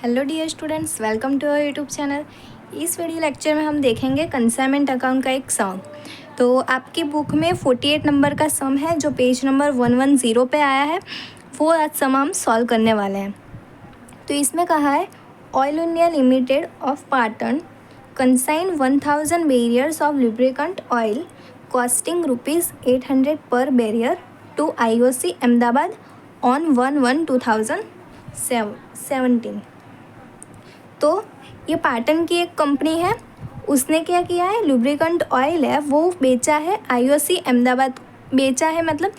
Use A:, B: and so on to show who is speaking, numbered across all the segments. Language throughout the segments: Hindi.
A: Hello dear students, welcome to our YouTube channel. इस वीडियो लेक्चर में हम देखेंगे कंसाइनमेंट अकाउंट का एक सम। तो आपकी बुक में 48 नंबर का सम है जो पेज नंबर 110 पे आया है, वो आज सम हम सॉल्व करने वाले हैं। तो इसमें कहा है oil India limited of Patan consign 1000 barriers of lubricant oil costing ₹800 per barrier to IOC Ahmedabad on 1/1/2017। तो ये पाटन की एक कंपनी है, उसने क्या किया है, लुब्रिकेंट ऑयल है वो बेचा है IOC अहमदाबाद। बेचा है मतलब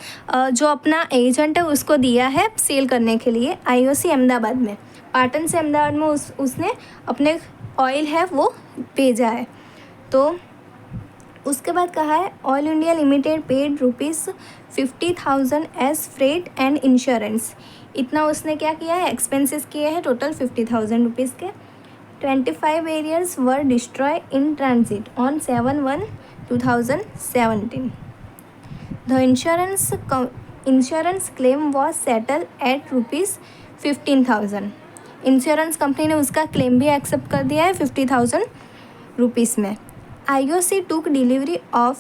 A: जो अपना एजेंट है उसको दिया है सेल करने के लिए IOC अहमदाबाद में। पाटन से अहमदाबाद में उसने अपने ऑयल है वो भेजा है। तो उसके बाद कहा है oil India limited paid ₹50,000 as freight and insurance. इतना उसने क्या किया है, एक्सपेंसेस किए हैं टोटल ₹50,000 के। 25 barriers were destroy in transit on 7/1/2017। The insurance claim was settle at ₹15,000। Insurance company ने उसका क्लेम भी एक्सेप्ट कर दिया है ₹50,000 में। IOC took delivery of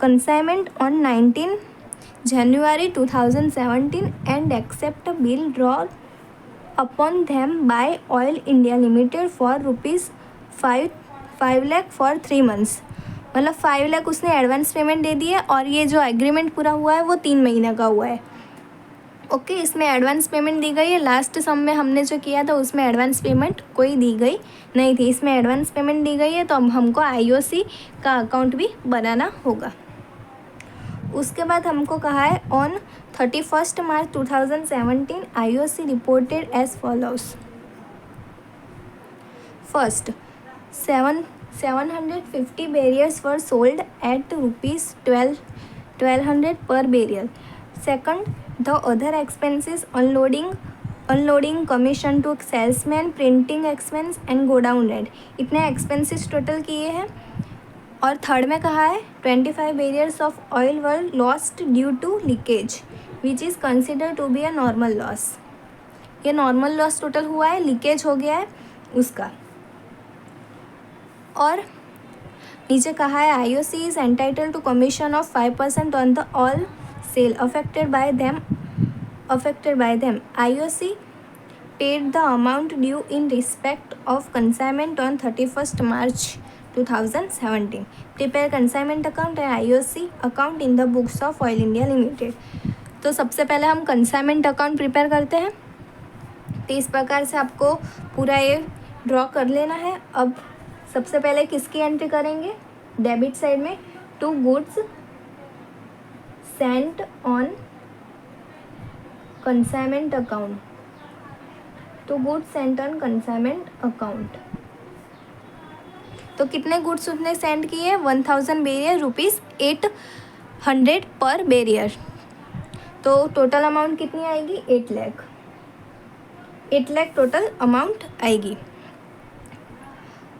A: consignment on 19 January 2017 and accept a bill drawn upon them by Oil India Limited for ₹5 lakh for 3 months। मतलब 5 लाख उसने एडवांस पेमेंट दे दी है और ये जो एग्रीमेंट पूरा हुआ है वो 3 महीने का हुआ है। ओके, इसमें एडवांस पेमेंट दी गई है। लास्ट सम में हमने जो किया था उसमें एडवांस पेमेंट कोई दी गई नहीं थी, इसमें एडवांस पेमेंट दी गई है। तो अब हमको IOC का अकाउंट भी बनाना होगा। उसके बाद हमको कहा है on 31 March 2017 IOC reported as follows. First, 750 barriers were sold at ₹1200 per barrier. Second, the other expenses unloading commission to salesman, printing expense and godown rent। इतने expenses टोटल किए हैं। और थर्ड में कहा है 25 barriers of oil were lost due to leakage which is considered to be a normal loss। ये नॉर्मल लॉस टोटल हुआ है, लीकेज हो गया है उसका। और नीचे कहा है IOC is entitled to commission of 5% on the all sale affected by them। IOC paid the amount due in respect of consignment on 31 March 2017। Prepare consignment account and IOC account in the books of Oil India Limited। तो सबसे पहले हम कंसाइनमेंट अकाउंट प्रिपेयर करते हैं। तो इस प्रकार से आपको पूरा ये ड्रॉ कर लेना है। अब सबसे पहले किसकी एंट्री करेंगे, डेबिट साइड में to goods sent on consignment account, तो goods sent on consignment account. तो कितने गुड्स उसने सेंड किए, 1000 बैरियर ₹800 पर बैरियर। तो टोटल अमाउंट कितनी आएगी, 8 लाख। 8 लाख टोटल अमाउंट आएगी।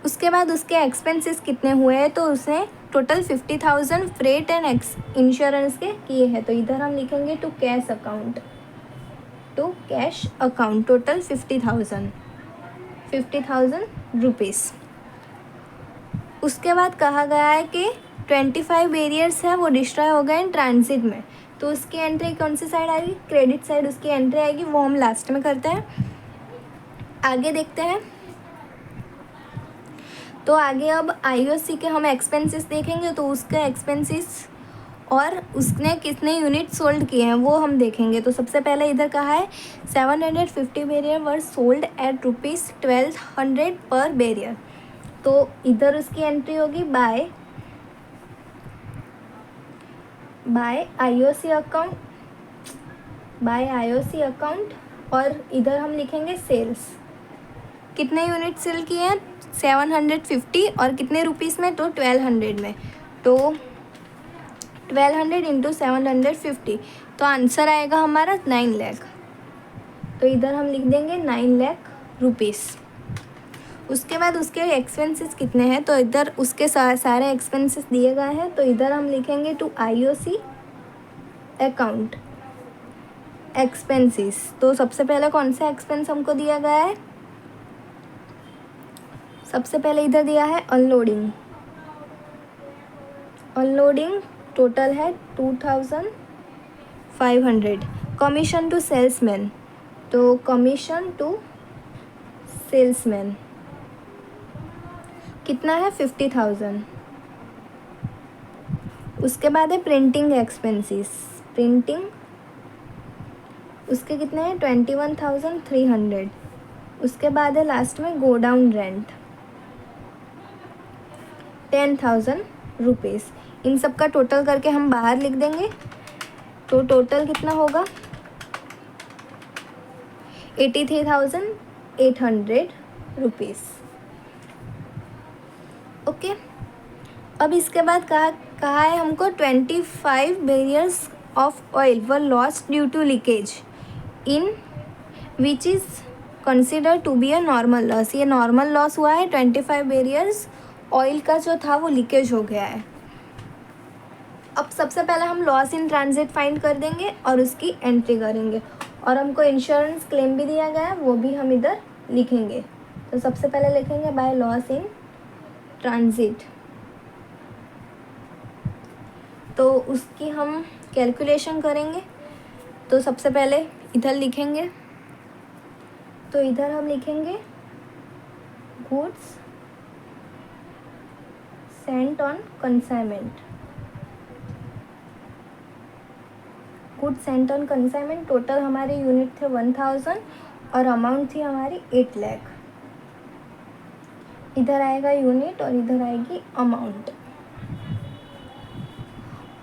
A: उसके बाद उसके एक्सपेंसेस कितने हुए हैं, तो उसने टोटल 50,000 फ्रेट एंड इंश्योरेंस के किए हैं। तो इधर हम लिखेंगे to cash account total 50,000 rupees. उसके बाद कहा गया है कि 25 बैरियर्स है वो डिस्ट्रॉय हो गए इन ट्रांजिट में। तो उसकी एंट्री कौन सी साइड आएगी, क्रेडिट साइड उसकी एंट्री आएगी, वो हम लास्ट में करते हैं। आगे देखते हैं। तो आगे अब IOC के हम एक्सपेंसेस देखेंगे। तो उसके एक्सपेंसेस और उसने कितने यूनिट सोल्ड किए हैं वो हम देखेंगे। तो सबसे पहले इधर कहा है 750 barrier were sold at ₹1200 per barrier. तो इधर उसकी एंट्री होगी बाय IOC अकाउंट और इधर हम लिखेंगे सेल्स। कितने यूनिट सेल किए हैं, 750 और कितने रुपीस में, तो 1200 में। तो 1200 इंटू 750, तो आंसर आएगा हमारा 9 लाख। तो इधर हम लिख देंगे 9 लाख रुपीस। उसके बाद उसके एक्सपेंसेस कितने हैं, तो इधर उसके सारे एक्सपेंसेस दिए गए हैं। तो इधर हम लिखेंगे टू IOC अकाउंट एक्सपेंसेस। तो सबसे पहले कौन सा एक्सपेंस हमको दिया गया है, सबसे पहले इधर दिया है अनलोडिंग। अनलोडिंग टोटल है 2500। कमीशन टू सेल्समैन, तो कमीशन टू सेल्समैन कितना है 50,000। उसके बाद है प्रिंटिंग एक्सपेंसेस, प्रिंटिंग उसके कितने हैं 21,300। उसके बाद है लास्ट में गोडाउन रेंट 10,000 रुपीज़। इन सब का टोटल करके हम बाहर लिख देंगे, तो टोटल कितना होगा 83,800 रुपीज़। ओके, अब इसके बाद कहा है हमको 25 barriers of oil were lost due to leakage in which is consider to be a normal loss. ये नॉर्मल लॉस हुआ है, 25 बैरियर्स ऑयल का जो था वो लीकेज हो गया है। अब सबसे पहले हम लॉस इन ट्रांजिट फाइंड कर देंगे और उसकी एंट्री करेंगे, और हमको इंश्योरेंस क्लेम भी दिया गया है वो भी हम इधर लिखेंगे। तो सबसे पहले लिखेंगे बाय लॉस इन ट्रांजिट, तो उसकी हम कैलकुलेशन करेंगे। तो सबसे पहले इधर लिखेंगे, तो इधर हम लिखेंगे goods sent on consignment. Goods sent on consignment total हमारे यूनिट थे 1000 और अमाउंट थी हमारी 8 लाख। इधर आएगा यूनिट और इधर आएगी अमाउंट।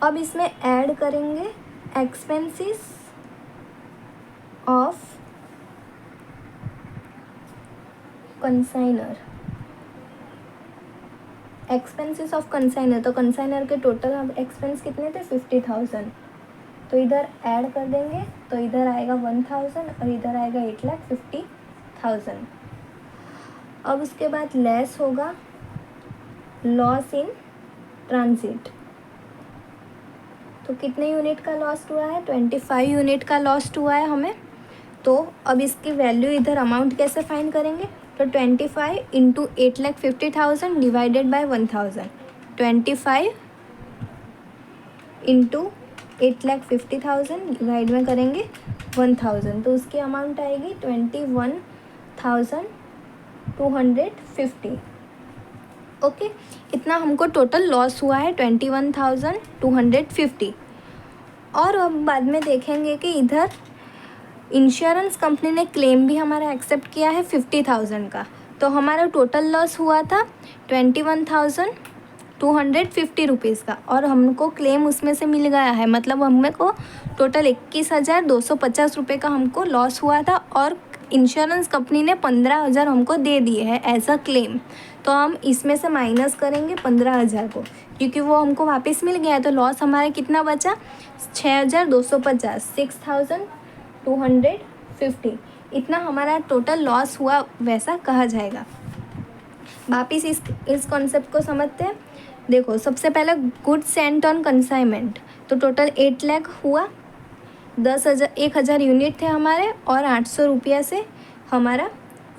A: अब इसमें ऐड करेंगे expenses of consignor. Expenses of consignor, तो कंसाइनर के टोटल हम एक्सपेंस कितने थे 50,000, तो इधर ऐड कर देंगे। तो इधर आएगा 1000 और इधर आएगा 8,50,000। अब उसके बाद लेस होगा लॉस इन ट्रांजिट, तो कितने यूनिट का लॉस्ट हुआ है 25 यूनिट का लॉस्ट हुआ है हमें। तो अब इसकी वैल्यू इधर अमाउंट कैसे फाइंड करेंगे, तो 25 into 8,50,000 divided by 1000। 25 into 8,50,000 divide में करेंगे 1000, तो उसकी अमाउंट आएगी 21,250। ओके, इतना हमको टोटल लॉस हुआ है 21,250। और अब बाद में देखेंगे कि इधर इंश्योरेंस कंपनी ने क्लेम भी हमारा एक्सेप्ट किया है 50,000 का, तो हमारा टोटल लॉस हुआ था 21,250 रुपीज़ का, और हमको क्लेम उसमें से मिल गया है। मतलब हमें को टोटल 21,250 रुपये का हमको लॉस हुआ था, और इंश्योरेंस कंपनी ने 15,000 हमको दे दिए हैं एज अ क्लेम। तो हम इसमें से माइनस करेंगे 15,000 को, क्योंकि वो हमको वापस मिल गया है। तो लॉस हमारा कितना बचा 6,250, 6,250। इतना हमारा टोटल लॉस हुआ वैसा कहा जाएगा। वापिस इस कॉन्सेप्ट को समझते हैं। देखो, सबसे पहले गुड्स सेंट ऑन कंसाइनमेंट, तो टोटल 8 लाख हुआ। 1,000 यूनिट थे हमारे, और 800 रुपया से हमारा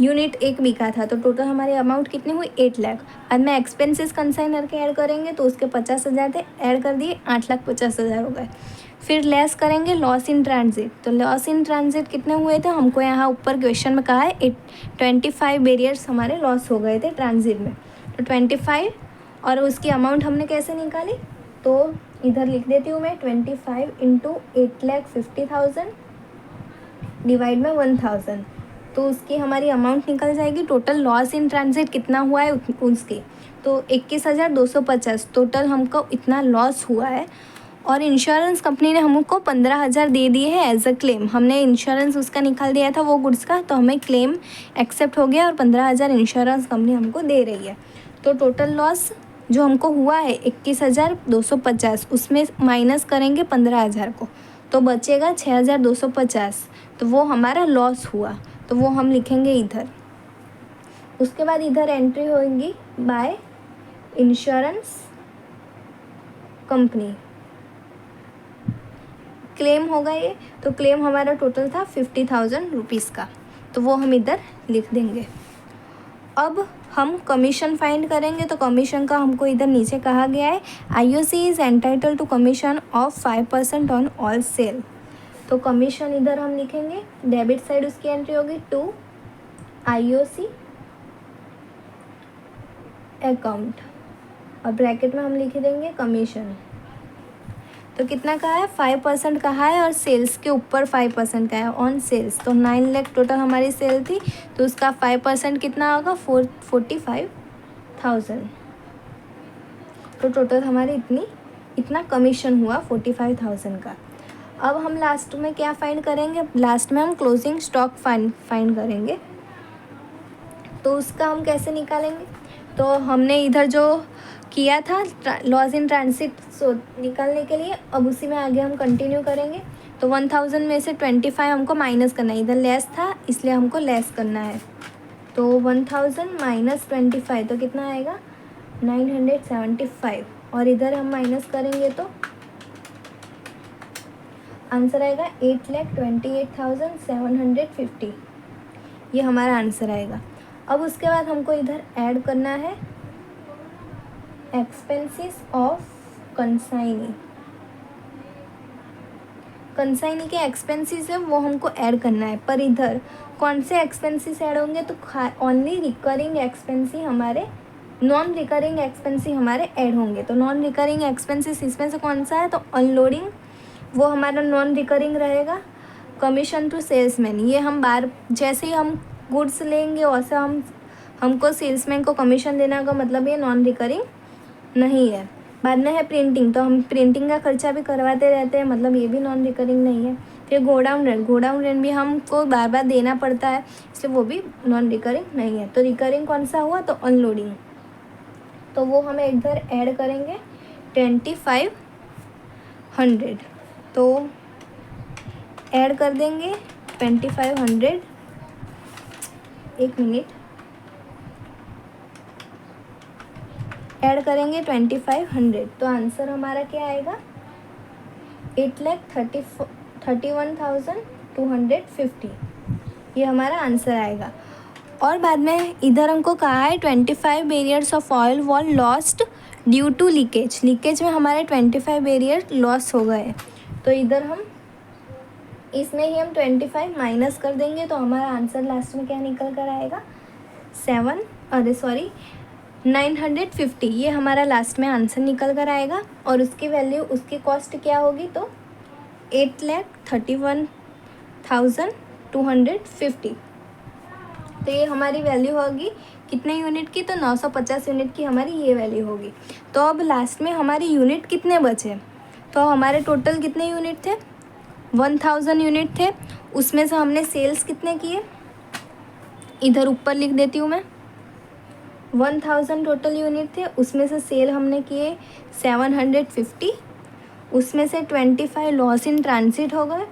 A: यूनिट एक बिका था, तो टोटल हमारी अमाउंट कितनी हुई 8 लाख। अब में एक्सपेंसेस कंसाइनर के ऐड करेंगे, तो उसके 50,000 थे, ऐड कर दिए 8,50,000 हो गए। फिर लेस करेंगे लॉस इन ट्रांजिट, तो लॉस इन ट्रांजिट कितने हुए थे, हमको यहाँ ऊपर क्वेश्चन में कहा है 25 बैरियर्स हमारे लॉस हो गए थे ट्रांजिट में। तो 25 और उसकी अमाउंट हमने कैसे निकाली, तो इधर लिख देती हूँ मैं 25 इंटू 8,50,000 डिवाइड में 1000, तो उसकी हमारी अमाउंट निकल जाएगी। टोटल लॉस इन ट्रांजिट कितना हुआ है उसकी, तो 21,250 टोटल हमको इतना लॉस हुआ है। और इंश्योरेंस कंपनी ने हमको 15,000 दे दिए हैं एज अ क्लेम। हमने इंश्योरेंस उसका निकाल दिया था वो गुड्स का, तो हमें क्लेम एक्सेप्ट हो गया और 15,000 इंश्योरेंस कंपनी हमको दे रही है। तो टोटल लॉस जो हमको हुआ है 21,250, उसमें माइनस करेंगे 15,000 को, तो बचेगा 6,250, तो वो हमारा लॉस हुआ, तो वो हम लिखेंगे इधर। उसके बाद इधर एंट्री होगी बाय इंश्योरेंस कंपनी। क्लेम होगा ये, तो क्लेम हमारा टोटल था 50,000 रुपीज़ का, तो वो हम इधर लिख देंगे। अब हम कमीशन फाइंड करेंगे। तो कमीशन का हमको इधर नीचे कहा गया है IOC is entitle to commission of 5% on all sale. तो कमीशन इधर हम लिखेंगे, डेबिट साइड उसकी एंट्री होगी टू IOC अकाउंट और ब्रैकेट में हम लिख देंगे कमीशन। तो कितना कहा है, 5% कहा है और सेल्स के ऊपर 5% का है ऑन सेल्स। तो 9 लाख टोटल हमारी सेल थी, तो उसका 5% कितना होगा 45,000। तो टोटल हमारे इतना कमीशन हुआ 45,000 का। अब हम लास्ट में क्या फाइंड करेंगे, लास्ट में हम क्लोजिंग स्टॉक फाइंड करेंगे। तो उसका हम कैसे निकालेंगे, तो हमने इधर जो किया था लॉस इन ट्रांसिट सो निकालने के लिए, अब उसी में आगे हम कंटिन्यू करेंगे। तो 1000 में से 25 हमको माइनस करना है, इधर लेस था इसलिए हमको लेस करना है। तो 1000 माइनस 25 तो कितना आएगा 975, और इधर हम माइनस करेंगे तो आंसर आएगा 8,28,750। ये हमारा आंसर आएगा। अब उसके बाद हमको इधर ऐड करना है एक्सपेंसेस ऑफ कंसाइनी। कंसाइनी के एक्सपेंसेस है वो हमको ऐड करना है, पर इधर कौन से एक्सपेंसेस ऐड होंगे, तो ओनली रिकरिंग एक्सपेंस ही हमारे, नॉन रिकरिंग एक्सपेंस ही हमारे ऐड होंगे। तो नॉन रिकरिंग एक्सपेंसेस इसमें से कौन सा है, तो अनलोडिंग वो हमारा नॉन रिकरिंग रहेगा। कमीशन टू सेल्समैन, ये हम बार जैसे ही हम गुड्स लेंगे वैसे हमको सेल्समैन को कमीशन देना का मतलब ये नॉन रिकरिंग नहीं है। बाद में है प्रिंटिंग, तो हम प्रिंटिंग का खर्चा भी करवाते रहते हैं, मतलब ये भी नॉन रिकरिंग नहीं है। फिर गोडाउन रेंट भी हमको बार बार देना पड़ता है, इसलिए वो भी नॉन रिकरिंग नहीं है। तो रिकरिंग कौन सा हुआ, तो अनलोडिंग, तो वो हमें इधर ऐड करेंगे 2500। तो ऐड कर देंगे 2500, एक मिनट, ऐड करेंगे 2500। तो आंसर हमारा क्या आएगा 8,31,250, ये हमारा आंसर आएगा। और बाद में इधर हमको कहा है 25 barriers of oil were lost due to leakage में हमारे 25 बैरियर लॉस हो गए। तो इधर हम इसमें ही हम 25 माइनस कर देंगे, तो हमारा आंसर लास्ट में क्या निकल कर आएगा 950, ये हमारा लास्ट में आंसर निकल कर आएगा। और उसकी वैल्यू, उसकी कॉस्ट क्या होगी, तो 8,31,250। तो ये हमारी वैल्यू होगी कितने यूनिट की, तो 950 यूनिट की हमारी ये वैल्यू होगी। तो अब लास्ट में हमारी यूनिट कितने बचे, तो हमारे टोटल कितने यूनिट थे 1000 यूनिट थे। उसमें से हमने सेल्स कितने किए, इधर ऊपर लिख देती हूँ मैं, 1000 टोटल यूनिट थे, उसमें से सेल हमने किए 750, उसमें से 25 लॉस इन ट्रांसिट हो गए,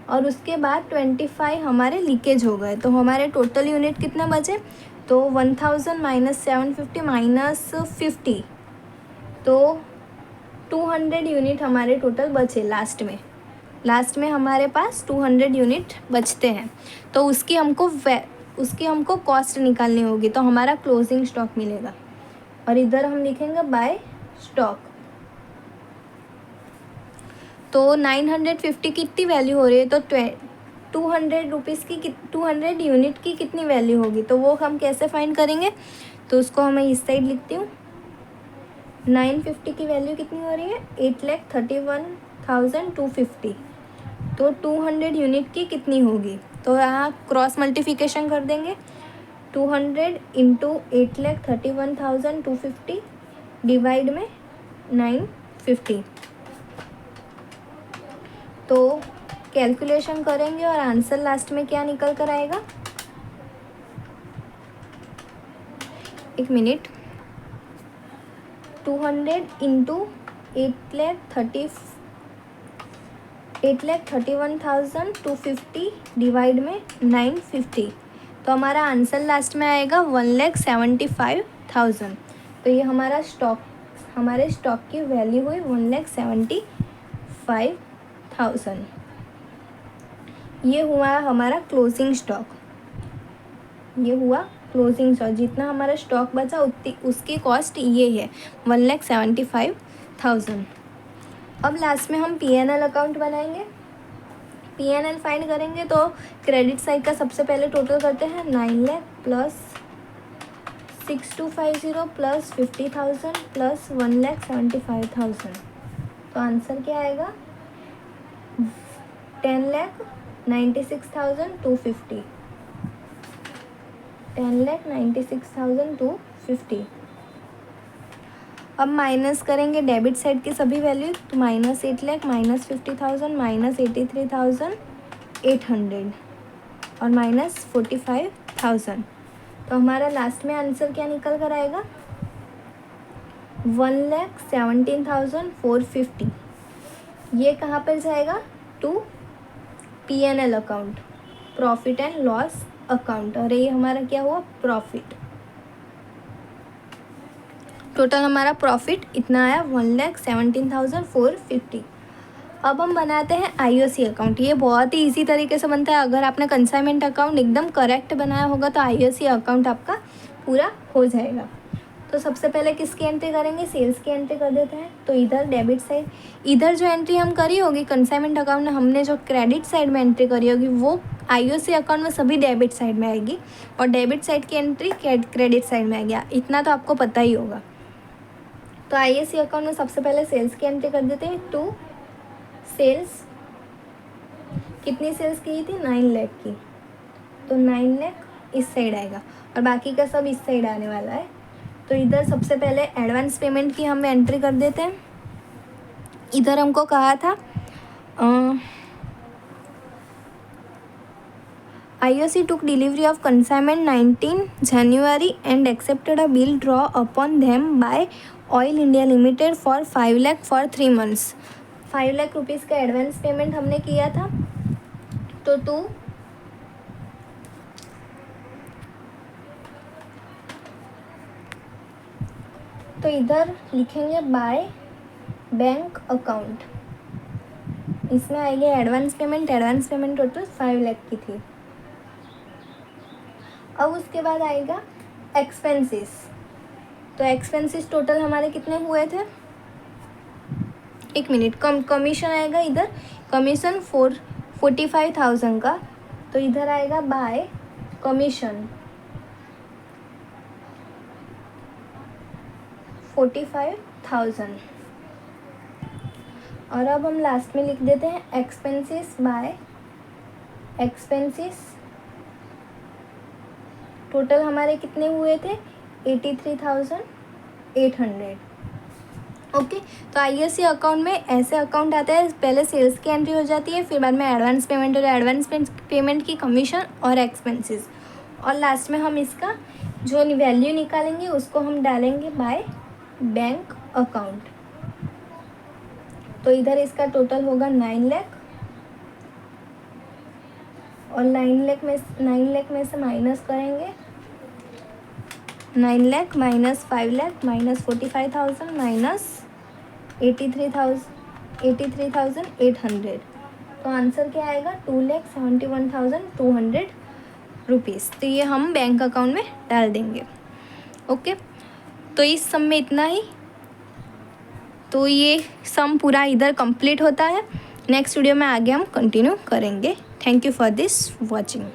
A: और उसके बाद 25 हमारे लीकेज हो गए। तो हमारे टोटल यूनिट कितना बचे, तो 1000 माइनस 750 माइनस 50, तो 200 यूनिट हमारे टोटल बचे। लास्ट में हमारे पास 200 यूनिट बचते हैं। तो उसकी हमको कॉस्ट निकालनी होगी, तो हमारा क्लोजिंग स्टॉक मिलेगा। और इधर हम लिखेंगे बाय स्टॉक। तो 950 की कितनी वैल्यू हो रही है, तो 200 रुपीज़ की 200 यूनिट की कितनी वैल्यू होगी, तो वो हम कैसे फाइंड करेंगे, तो उसको हमें इस साइड लिखती हूँ। 950 की वैल्यू कितनी हो रही है 8,31,250, तो 200 यूनिट की कितनी होगी, तो यहाँ क्रॉस मल्टीप्लिकेशन कर देंगे। 200 इंटू 8,31,250 डिवाइड में 950, तो कैलकुलेशन करेंगे और आंसर लास्ट में क्या निकल कर आएगा, एक मिनट, 200 इंटू 8,31,250 डिवाइड में 950, तो हमारा आंसर लास्ट में आएगा 1,75,000। तो ये हमारा हमारे स्टॉक की वैल्यू हुई 1,75,000। ये हुआ हमारा क्लोजिंग स्टॉक, ये हुआ क्लोजिंग स्टॉक, जितना हमारा स्टॉक बचा उतनी उसकी कॉस्ट ये है 1,75,000। अब लास्ट में हम P&L अकाउंट बनाएंगे। P&L फाइंड करेंगे तो क्रेडिट साइड का सबसे पहले टोटल करते हैं 9 लाख प्लस 6250 प्लस 50,000 प्लस 1,75,000। तो आंसर क्या आएगा 10,96,250। 10,96,250। अब माइनस करेंगे डेबिट साइड की सभी वैल्यू, तो -8 लाख -50,000 -83,800 और -45,000। तो हमारा लास्ट में आंसर क्या निकल कर आएगा 1,17,450। ये कहाँ पर जाएगा to P&L account, profit and loss account, और ये हमारा क्या हुआ प्रॉफिट। टोटल हमारा प्रॉफिट इतना आया 1,17,450। अब हम बनाते हैं IOC अकाउंट। ये बहुत ही इजी तरीके से बनता है। अगर आपने कंसाइनमेंट अकाउंट एकदम करेक्ट बनाया होगा तो IOC अकाउंट आपका पूरा हो जाएगा। तो सबसे पहले किसकी एंट्री करेंगे, सेल्स की एंट्री कर देते हैं। तो इधर डेबिट साइड, इधर जो एंट्री हम करी होगी कंसाइनमेंट अकाउंट में, हमने जो क्रेडिट साइड में एंट्री करी होगी वो IOC अकाउंट में सभी डेबिट साइड में आएगी और डेबिट साइड की एंट्री क्रेडिट साइड में आएगी। इतना तो आपको पता ही होगा। तो IOC अकाउंट में सबसे पहले सेल्स की एंट्री कर देते हैं। टू सेल्स, कितनी सेल्स की थी 9 लाख की, तो 9 लाख इस साइड आएगा और बाकी का सब इस साइड आने वाला है। तो इधर सबसे पहले एडवांस पेमेंट की हम एंट्री कर देते हैं। इधर हमको कहा था IOC took delivery of consignment 19 January and accepted a bill draw upon them by Oil India Limited for 5 lakh for 3 months। 5 lakh rupees का एडवांस पेमेंट हमने किया था। तो इधर लिखेंगे बाय बैंक अकाउंट, इसमें आएगी एडवांस पेमेंट टोटल 5 लाख की थी। अब उसके बाद आएगा एक्सपेंसेस। तो एक्सपेंसेस टोटल हमारे कितने हुए थे, 1 मिनट, कमीशन आएगा इधर, कमीशन 45,000 का। तो इधर आएगा बाय कमीशन 45,000। और अब हम लास्ट में लिख देते हैं एक्सपेंसेस बाय एक्सपेंसेस। टोटल हमारे कितने हुए थे 83,800। ओके। तो IOC अकाउंट में ऐसे अकाउंट आता है, पहले सेल्स की एंट्री हो जाती है, फिर बाद में एडवांस पेमेंट और एडवांस पेमेंट की कमीशन और एक्सपेंसेस, और लास्ट में हम इसका जो वैल्यू निकालेंगे उसको हम डालेंगे बाय बैंक अकाउंट। तो इधर इसका टोटल होगा 9 लाख और 9 लाख में से माइनस करेंगे 9 lakh minus 5 lakh minus 45,000 minus 83,800। तो आंसर क्या आएगा 2,71,200 रुपीज़। तो ये हम बैंक अकाउंट में डाल देंगे। ओके। तो इस सम में इतना ही। तो ये सम पूरा इधर कंप्लीट होता है। नेक्स्ट वीडियो में आगे हम कंटिन्यू करेंगे। Thank you for this watching.